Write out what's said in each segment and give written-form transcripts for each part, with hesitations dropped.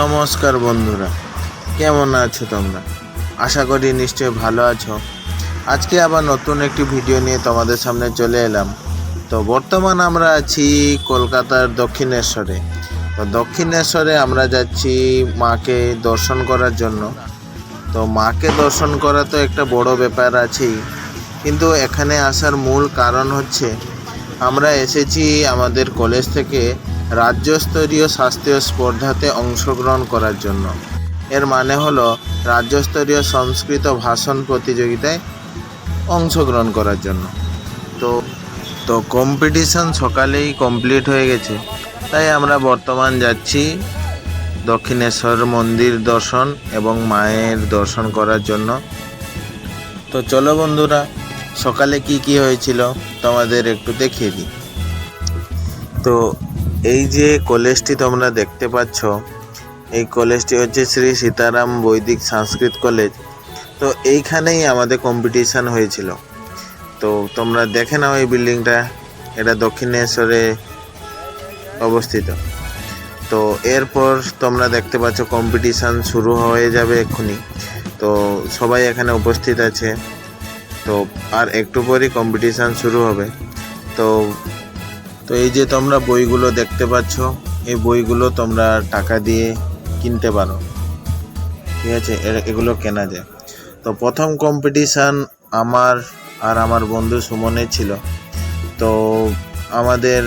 নমস্কার বন্ধুরা, কেমন আছো তোমরা? আশা করি নিশ্চয়ই ভালো আছো। আজকে আবার নতুন একটি ভিডিও নিয়ে তোমাদের সামনে চলে এলাম। তো বর্তমান আমরা আছি কলকাতার দক্ষিণেশ্বরে। তো দক্ষিণেশ্বরে আমরা যাচ্ছি মাকে দর্শন করার জন্য। তো মাকে দর্শন করা তো একটা বড় ব্যাপার আছেই, কিন্তু এখানে আসার মূল কারণ হচ্ছে আমরা এসেছি আমাদের কলেজ থেকে রাজ্যস্তরীয় শাস্ত্রীয় স্পর্ধাতে অংশগ্রহণ করার জন্য। এর মানে হলো রাজ্যস্তরীয় সংস্কৃত ভাষণ প্রতিযোগিতায় অংশগ্রহণ করার জন্য। তো কম্পিটিশন সকালেই কমপ্লিট হয়ে গেছে, তাই আমরা বর্তমান যাচ্ছি দক্ষিণেশ্বর মন্দির দর্শন এবং মায়ের দর্শন করার জন্য। তো চলো বন্ধুরা, সকালে কি হয়েছিল তোমাদের একটু দেখিয়ে দিই। তো এই যে কলেজটি তোমরা দেখতে পাচ্ছ, এই কলেজটি হচ্ছে শ্রী সীতারাম বৈদিক সংস্কৃত কলেজ। তো এইখানেই আমাদের কম্পিটিশান হয়েছিল। তো তোমরা দেখে নাও এই বিল্ডিংটা, এটা দক্ষিণেশ্বরে অবস্থিত। তো এরপর তোমরা দেখতে পাচ্ছ কম্পিটিশান শুরু হয়ে যাবে এক্ষুনি। তো সবাই এখানে উপস্থিত আছে। তো আর একটু পরই কম্পিটিশান শুরু হবে। তো এই যে তোমরা বইগুলো দেখতে পাচ্ছ, এই বইগুলো তোমরা টাকা দিয়ে কিনতে পারো, ঠিক আছে? এগুলো কেনা যায়। তো প্রথম কম্পিটিশান আমার বন্ধু সুমনের ছিল। তো আমাদের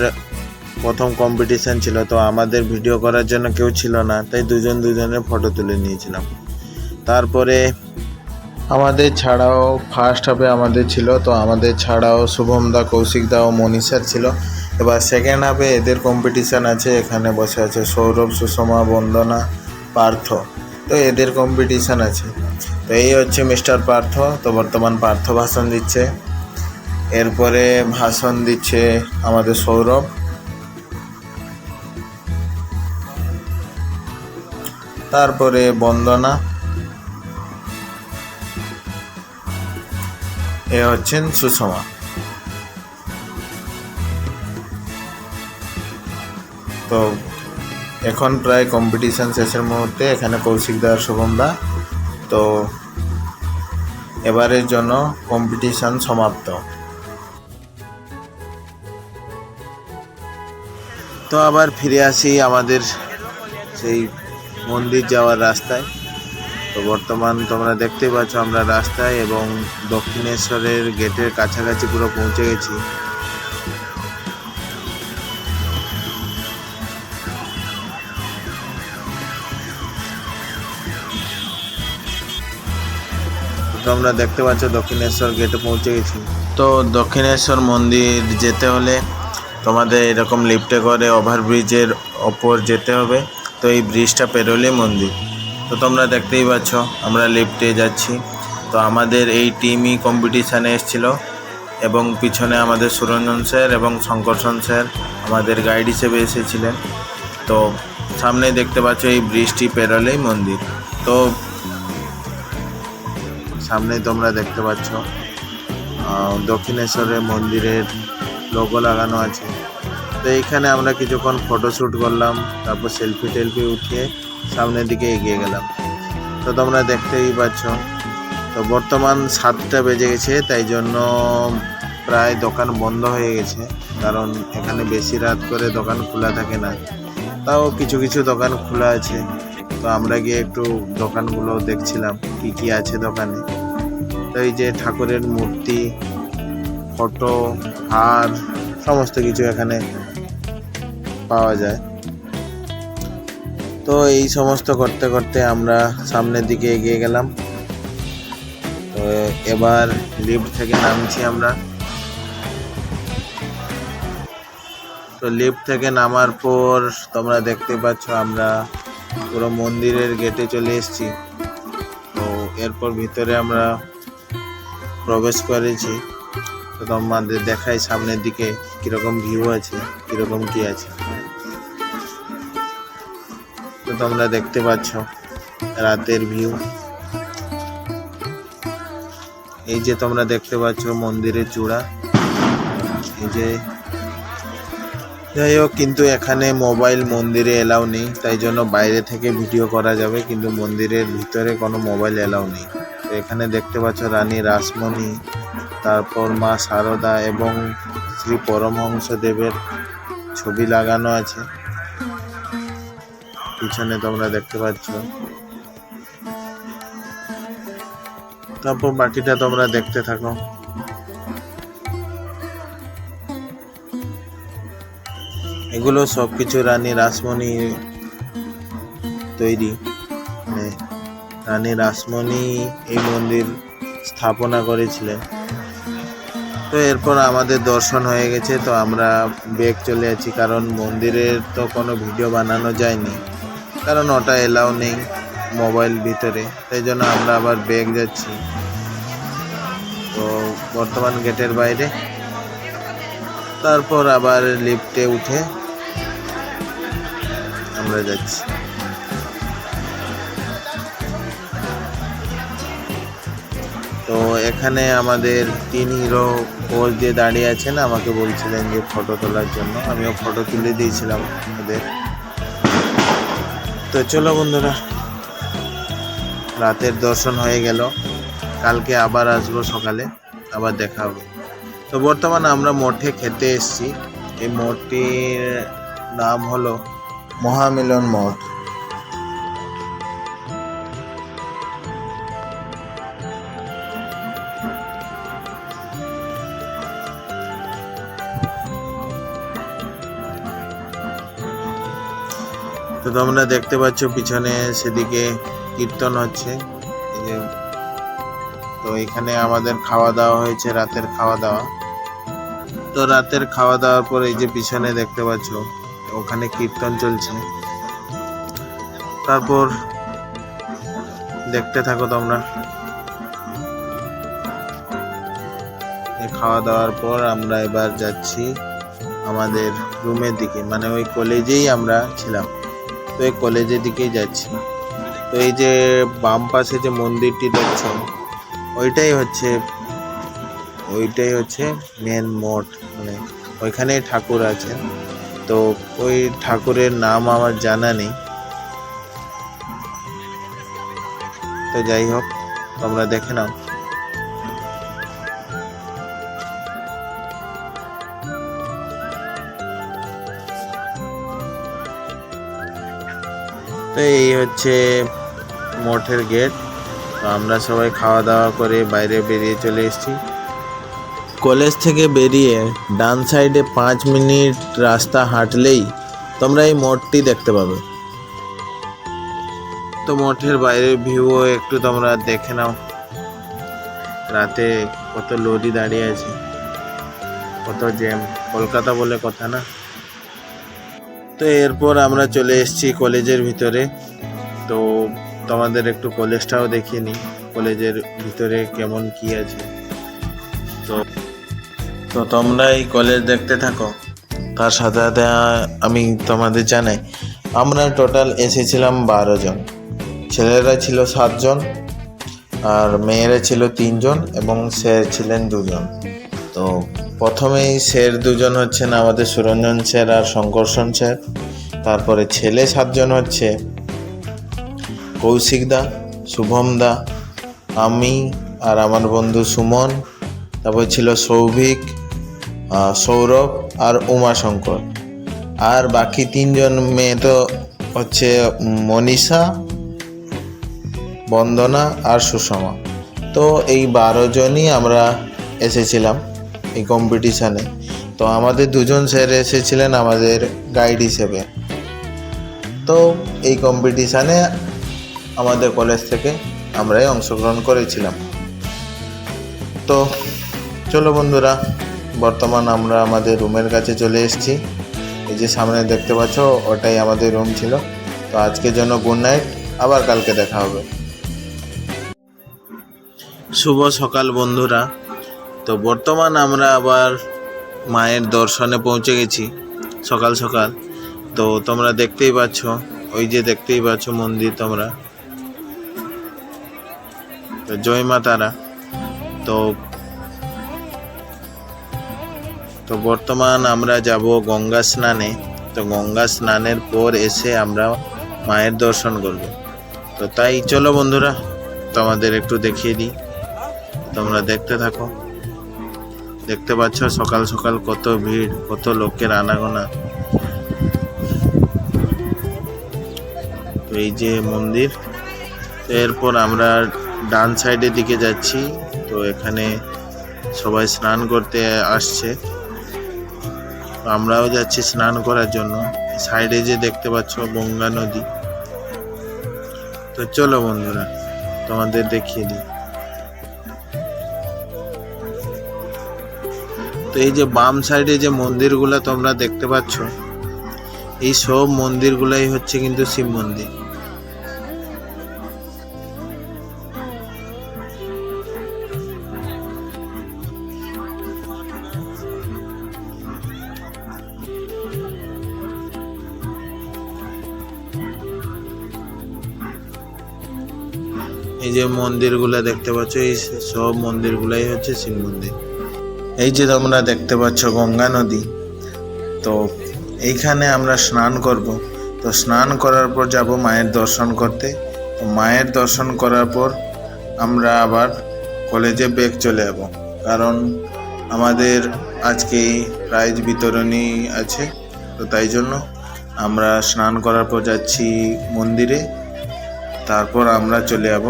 প্রথম কম্পিটিশান ছিল, তো আমাদের ভিডিও করার জন্য কেউ ছিল না, তাই দুজনের ফটো তুলে নিয়েছিলাম। তারপরে আমাদের ছাড়াও ফার্স্ট হাফে আমাদের ছিল, তো আমাদের ছাড়াও শুভম দা, কৌশিক দা ও মনীষার ছিল। এবার সেকেন্ড হাফে এদের কম্পিটিশান আছে। এখানে বসে আছে সৌরভ, সুষমা, বন্দনা, পার্থ। তো এদের কম্পিটিশান আছে। তো এই হচ্ছে মিস্টার পার্থ। তো বর্তমান পার্থ ভাষণ দিচ্ছে। এরপরে ভাষণ দিচ্ছে আমাদের সৌরভ। তারপরে বন্দনা। এ হচ্ছেন সুষমা। তো এখন প্রায় কম্পিটিশান শেষের মুহূর্তে। এখানে কৌশিক দা আর শুভম দা। তো এবারের জন্য কম্পিটিশান সমাপ্ত। তো আবার ফিরে আসি আমাদের সেই মন্দির যাওয়ার রাস্তায়। তো বর্তমান তোমরা দেখতেই পাচ্ছ আমরা রাস্তায় এবং দক্ষিণেশ্বরের গেটের কাছাকাছি পুরো পৌঁছে গেছি। তোমরা দেখতে পাচ্ছ দক্ষিণেশ্বর গেটে পৌঁছে গেছি। তো দক্ষিণেশ্বর মন্দির যেতে হলে তোমাদের এরকম লিফটে করে ওভারব্রিজের ওপর যেতে হবে। তো এই ব্রিজটা পেরোলেই মন্দির। তো তোমরা দেখতেই পাচ্ছ আমরা লিফটে যাচ্ছি। তো আমাদের এই টিমই কম্পিটিশানে এসেছিল এবং পিছনে আমাদের সুরঞ্জন স্যার এবং শঙ্করসন স্যার আমাদের গাইড হিসেবে এসেছিলেন। তো সামনে দেখতে পাচ্ছ এই ব্রিজটি পেরোলেই মন্দির। তো সামনেই তোমরা দেখতে পাচ্ছ দক্ষিণেশ্বরের মন্দিরের লোগো লাগানো আছে। তো এইখানে আমরা কিছুক্ষণ ফটোশ্যুট করলাম, তারপর সেলফি উঠিয়ে সামনের দিকে এগিয়ে গেলাম। তো তোমরা দেখতেই পাচ্ছ। তো বর্তমান 7টা বেজে গেছে, তাই জন্য প্রায় দোকান বন্ধ হয়ে গেছে, কারণ এখানে বেশি রাত করে দোকান খোলা থাকে না। তাও কিছু দোকান খোলা আছে। তো আমরা গিয়ে একটু দোকানগুলো দেখছিলাম কি আছে দোকানে। তো এই যে ঠাকুরের মূর্তি, ফটো, হার, সমস্ত কিছু এখানে পাওয়া যায়। তো এই সমস্ত করতে করতে আমরা সামনের দিকে এগিয়ে গেলাম। তো এবার লিফট থেকে নামছি আমরা। তো লিফট থেকে নামার পর তোমরা দেখতে পাচ্ছ আমরা পুরো মন্দিরের গেটে চলে এসেছি। তো এরপর ভিতরে আমরা প্রবেশ করেছি। তো তোমাদের দেখাই সামনের দিকে কীরকম ভিউ আছে, কীরকম কি আছে। তো তোমরা দেখতে পাচ্ছ রাতের ভিউ। এই যে তোমরা দেখতে পাচ্ছ মন্দিরের চূড়া, যাই হোক, কিন্তু এখানে মোবাইল মন্দিরে এলাও নেই, তাই জন্য বাইরে থেকে ভিডিও করা যাবে, কিন্তু মন্দিরের ভিতরে কোনো মোবাইল এলাও নেই। তো এখানে দেখতে পাচ্ছ রানী রাসমণি, তারপর মা শারদা এবং শ্রী পরমহংসদেবের ছবি লাগানো আছে পিছনে, তোমরা দেখতে পাচ্ছ। তারপর বাকিটা তোমরা দেখতে থাকো। এগুলো সবকিছু রানী রাসমণি তৈরি, মানে রানী রাসমণি এই মন্দির স্থাপনা করেছিলেন। তো এরপর আমাদের দর্শন হয়ে গেছে, তো আমরা ব্যাক চলে যাচ্ছি, কারণ মন্দিরের তো কোনো ভিডিও বানানো যায়নি, কারণ ওটা এলাও নেই মোবাইল ভিতরে, তাই জন্য আমরা আবার ব্যাক যাচ্ছি। তো বর্তমান গেটের বাইরে, তারপর আবার লিফটে উঠে আমরা যাচ্ছি। তো এখানে আমাদের 3 হিরো পোজ দিয়ে দাঁড়িয়ে আছেন, আমাকে বলছিলেন যে ফটো তোলার জন্য, আমিও ফটো তুলে দিয়েছিলাম ওদের। তো চলো বন্ধুরা, রাতের দর্শন হয়ে গেল, কালকে আবার আসবো সকালে, আবার দেখা হবে। তো বর্তমানে আমরা মঠে খেতে এসেছি, এই মঠটির নাম হলো মহামিলন মঠ। তো তোমরা দেখতে পাচ্ছ পিছনে সেদিকে কীর্তন হচ্ছে। তো এখানে আমাদের খাওয়া দাওয়া হয়েছে, রাতের খাওয়া দাওয়া। তো রাতের খাওয়া দাওয়ার পর এই যে পিছনে দেখতে পাচ্ছ ওখানে কীর্তন চলছে। তারপর দেখতে থাকো তোমরা। খাওয়া দাওয়ার পর আমরা এবার যাচ্ছি আমাদের রুমের দিকে, মানে ওই কলেজেই আমরা ছিলাম, তো এই কলেজের দিকেই যাচ্ছি। তো এই যে বাম পাশে যে মন্দিরটি দেখছো, ওইটাই হচ্ছে মেন মঠ, মানে ওইখানেই ঠাকুর আছেন। তো ওই ঠাকুরের নাম আমার জানা নেই, তো যাই হোক তোমরা দেখে নাও। তো এই হচ্ছে মঠের গেট। তো আমরা সবাই খাওয়া দাওয়া করে বাইরে বেরিয়ে চলে এসেছি। কলেজ থেকে বেরিয়ে ডান সাইডে 5 মিনিট রাস্তা হাঁটলেই তোমরা এই মঠটি দেখতে পাবে। তো মঠের বাইরের ভিউও একটু তোমরা দেখে নাও। রাতে কত লরি দাঁড়িয়ে আছে, কত জ্যাম, কলকাতা বলে কথা না। তো এরপর আমরা চলে এসেছি কলেজের ভিতরে। তো তোমাদের একটু কলেজটাও দেখিয়ে নিই, কলেজের ভিতরে কেমন কি আছে। তো তোমরা এই কলেজ দেখতে থাকো। তার সাথে সাথে আমি তোমাদের জানাই, আমরা টোটাল এসেছিলাম 12 জন। ছেলেরা ছিল 7 জন আর মেয়েরা ছিল 3 জন এবং স্যার ছিলেন 2 জন। তো প্রথমেই স্যার 2 জন হচ্ছেন আমাদের সুরঞ্জন স্যার আর শঙ্কর্ষণ স্যার। তারপরে ছেলে 7 জন হচ্ছে কৌশিক দা, শুভম দা, আমি আর আমার বন্ধু সুমন। তারপর ছিল সৌভিক, সৌরভ আর উমাশঙ্কর। আর বাকি 3 জন মেয়ে তো হচ্ছে মনীষা, বন্দনা আর সুষমা। তো এই 12 জনই আমরা এসেছিলাম এই কম্পিটিশানে। তো আমাদের 2 জন স্যার এসেছিলেন আমাদের গাইড হিসেবে। তো এই কম্পিটিশানে আমাদের কলেজ থেকে আমরাই অংশগ্রহণ করেছিলাম। তো চলো বন্ধুরা, বর্তমান আমরা আমাদের রুমের কাছে চলে এসেছি। এই যে সামনে দেখতে পাচ্ছ ওটাই আমাদের রুম ছিল। তো আজকের জন্য গুড নাইট, আবার কালকে দেখা হবে। শুভ সকাল বন্ধুরা। তো বর্তমান আমরা আবার মায়ের দর্শনে পৌঁছে গেছি সকাল সকাল। তো তোমরা দেখতেই পাচ্ছ, ওই যে দেখতেই পাচ্ছ মন্দির তোমরা। তো জয় মা তারা। তো তো বর্তমান আমরা যাব গঙ্গা স্নানে। তো গঙ্গা স্নানের পর এসে আমরা মায়ের দর্শন করব। তো তাই চলো বন্ধুরা, তোমাদের একটু দেখিয়ে দিই, তোমরা দেখতে থাকো। দেখতে পাচ্ছ সকাল সকাল কত ভিড়, কত লোকের আনাগোনা। তো এই যে মন্দির, এরপর আমরা ডান সাইডের দিকে যাচ্ছি। তো এখানে সবাই স্নান করতে আসছে, তো আমরাও যাচ্ছি স্নান করার জন্য। সাইডে যে দেখতে পাচ্ছ গঙ্গা নদী। তো চলো বন্ধুরা, তোমাদের দেখিয়ে দিই। তো এই যে বাম সাইডে যে মন্দিরগুলা তোমরা দেখতে পাচ্ছ, এই সব মন্দিরগুলাই হচ্ছে কিন্তু শিব মন্দির। এই যে মন্দিরগুলা দেখতে পাচ্ছ, এই সব মন্দিরগুলাই হচ্ছে শিব মন্দির। এই যে তোমরা দেখতে পাচ্ছ গঙ্গা নদী। তো এইখানে আমরা স্নান করব। তো স্নান করার পর যাব মায়ের দর্শন করতে। তো মায়ের দর্শন করার পর আমরা আবার কলেজে ব্যাক চলে যাব, কারণ আমাদের আজকে প্রাইজ বিতরণী আছে। তো তাই জন্য আমরা স্নান করার পর যাচ্ছি মন্দিরে, তারপর আমরা চলে যাব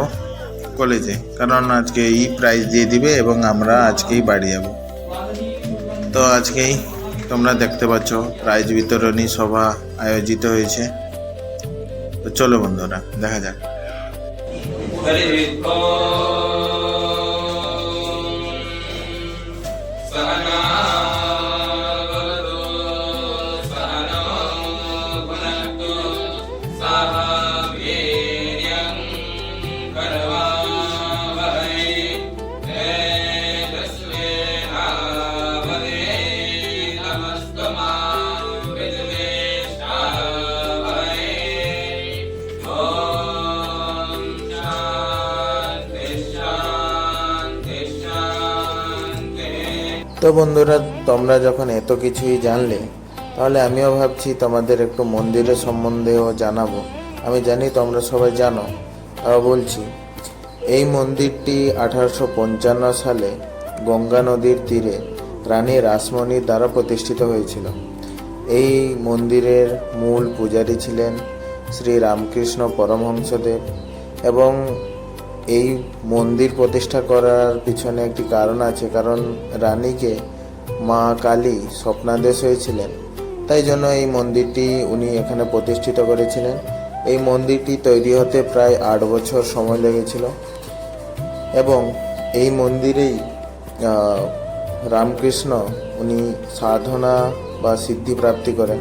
কলেজে, কারণ আজকে এই প্রাইজ দিয়ে দিবে এবং আমরা আজকেই বাড়ি যাব। তো আজকেই তোমরা দেখতে পাচ্ছ প্রাইজ বিতরণী সভা আয়োজিত হয়েছে। তো চলো বন্ধুরা, দেখা যাক। তো বন্ধুরা, তোমরা যখন এত কিছুই জানলে, তাহলে আমিও ভাবছি তোমাদের একটু মন্দিরের সম্বন্ধেও জানাবো। আমি জানি তোমরা সবাই জানো, তাও বলছি। এই মন্দিরটি 1855 সালে গঙ্গা নদীর তীরে রানী রাসমণির দ্বারা প্রতিষ্ঠিত হয়েছিল। এই মন্দিরের মূল পূজারী ছিলেন শ্রী রামকৃষ্ণ পরমহংসদেব, এবং এই মন্দির প্রতিষ্ঠা করার পিছনে একটি কারণ আছে, কারণ রানীকে মা কালী স্বপ্নাদেশ হয়েছিলেন। তাই জন্য এই মন্দিরটি উনি এখানে প্রতিষ্ঠিত করেছিলেন। এই মন্দিরটি তৈরি হতে প্রায় 8 বছর সময় লেগেছিল, এবং এই মন্দিরেই রামকৃষ্ণ উনি সাধনা বা সিদ্ধি প্রাপ্তি করেন।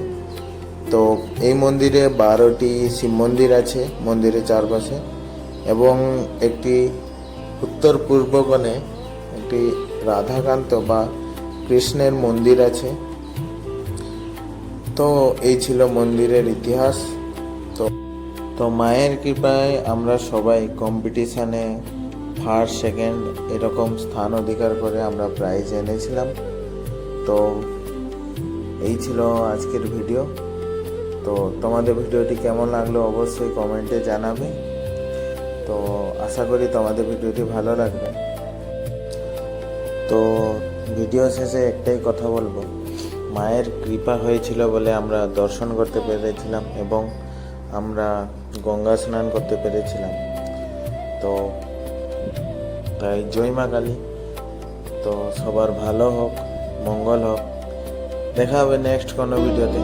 তো এই মন্দিরে 12টি শিব মন্দির আছে মন্দিরের চারপাশে, এবং একটি উত্তর পূর্ব কোণে একটি রাধাকান্ত বা কৃষ্ণের মন্দির আছে। তো এই ছিল মন্দিরের ইতিহাস। তো মায়ের কৃপায় আমরা সবাই কম্পিটিশানে ফার্স্ট সেকেন্ড এরকম স্থান অধিকার করে আমরা প্রাইজ এনেছিলাম। তো এই ছিল আজকের ভিডিও। তো তোমাদের ভিডিওটি কেমন লাগলো অবশ্যই কমেন্টে জানাবে। তো আশা করি তোমাদের ভিডিওটি ভালো লাগবে। তো ভিডিও শেষে একটাই কথা বলবো, মায়ের কৃপা হয়েছিল বলে আমরা দর্শন করতে পেরেছিলাম এবং আমরা গঙ্গা স্নান করতে পেরেছিলাম। তো তাই জয় মা কালী। তো সবার ভালো হোক, মঙ্গল হোক। দেখা হবে নেক্সট কোনো ভিডিওতে।